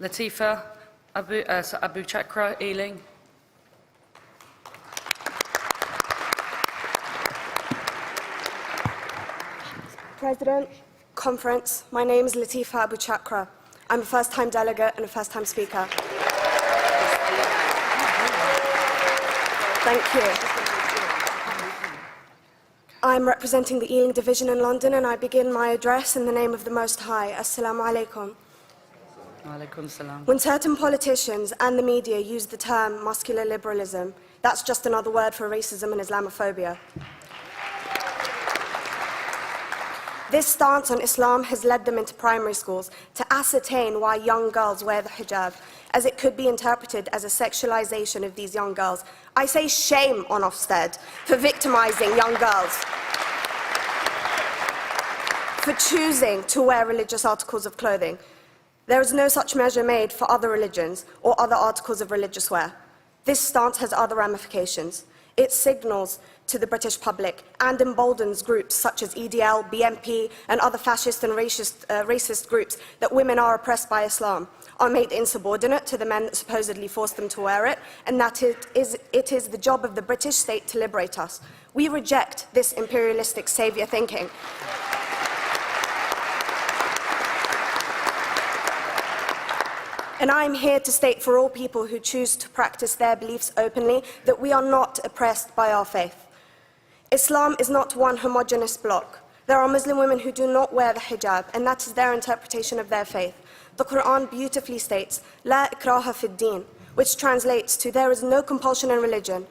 Latifa Abu Chakra, Ealing. President, Conference, my name is Latifa Abu Chakra. I'm a first-time delegate and a first-time speaker. Thank you. I'm representing the Ealing Division in London, and I begin my address in the name of the Most High. Assalamu alaikum. Alaikum salam. When certain politicians and the media use the term muscular liberalism, that's just another word for racism and Islamophobia. This stance on Islam has led them into primary schools to ascertain why young girls wear the hijab, as it could be interpreted as a sexualization of these young girls. I say shame on Ofsted for victimizing young girls, for choosing to wear religious articles of clothing. There is no such measure made for other religions or other articles of religious wear. This stance has other ramifications. It signals to the British public and emboldens groups such as EDL, BNP, and other fascist and racist groups that women are oppressed by Islam, are made insubordinate to the men that supposedly forced them to wear it, and that it is the job of the British state to liberate us. We reject this imperialistic saviour thinking. And I am here to state for all people who choose to practice their beliefs openly that we are not oppressed by our faith. Islam is not one homogeneous block. There are Muslim women who do not wear the hijab, and that is their interpretation of their faith. The Quran beautifully states, "La ikraha fid din," which translates to, "There is no compulsion in religion."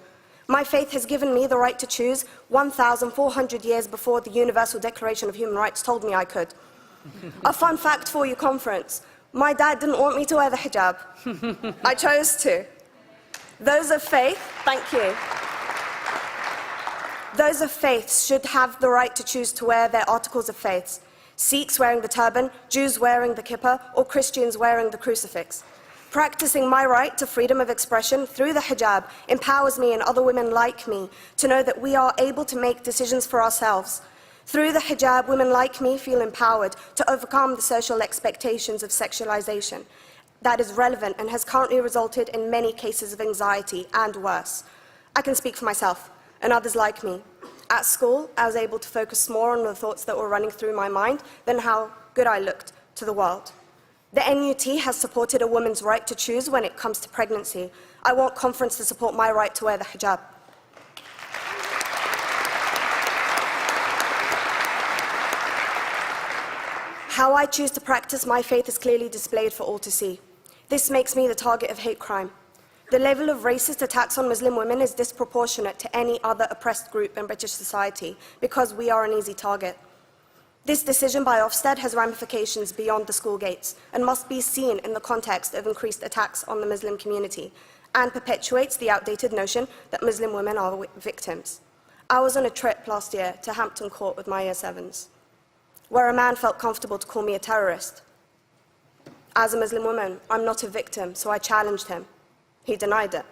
My faith has given me the right to choose 1,400 years before the Universal Declaration of Human Rights told me I could. A fun fact for you, conference. My dad didn't want me to wear the hijab. I chose to. Those of faith, thank you. Those of faith should have the right to choose to wear their articles of faith. Sikhs wearing the turban, Jews wearing the kippah, or Christians wearing the crucifix. Practicing my right to freedom of expression through the hijab empowers me and other women like me to know that we are able to make decisions for ourselves. Through the hijab, women like me feel empowered to overcome the social expectations of sexualization that is relevant and has currently resulted in many cases of anxiety and worse. I can speak for myself and others like me. At school, I was able to focus more on the thoughts that were running through my mind than how good I looked to the world. The NUT has supported a woman's right to choose when it comes to pregnancy. I want conference to support my right to wear the hijab. How I choose to practice my faith is clearly displayed for all to see. This makes me the target of hate crime. The level of racist attacks on Muslim women is disproportionate to any other oppressed group in British society because we are an easy target. This decision by Ofsted has ramifications beyond the school gates and must be seen in the context of increased attacks on the Muslim community and perpetuates the outdated notion that Muslim women are victims. I was on a trip last year to Hampton Court with my Year 7s, where a man felt comfortable to call me a terrorist. As a Muslim woman, I'm not a victim, so I challenged him. He denied it.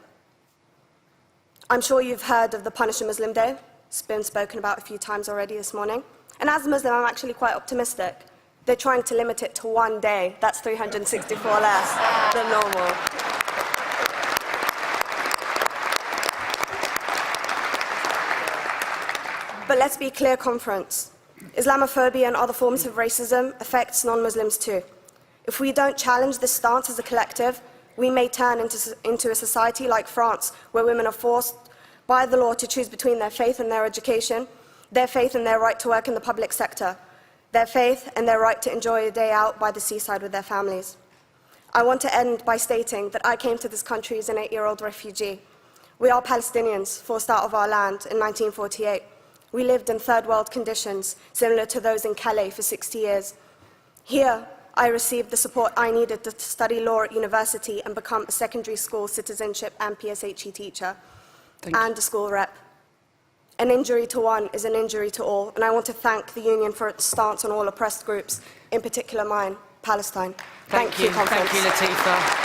I'm sure you've heard of the Punish a Muslim Day. It's been spoken about a few times already this morning. And as a Muslim, I'm actually quite optimistic. They're trying to limit it to one day. That's 364 less than normal. But let's be clear, conference. Islamophobia and other forms of racism affects non-Muslims too. If we don't challenge this stance as a collective, we may turn into a society like France, where women are forced by the law to choose between their faith and their education, their faith and their right to work in the public sector, their faith and their right to enjoy a day out by the seaside with their families. I want to end by stating that I came to this country as an 8-year-old refugee. We are Palestinians, forced out of our land in 1948. We lived in third world conditions, similar to those in Calais for 60 years. Here, I received the support I needed to study law at university and become a secondary school citizenship and PSHE teacher, and a school rep. An injury to one is an injury to all, and I want to thank the Union for its stance on all oppressed groups, in particular mine, Palestine. Thank you, conference. Thank you, Latifa.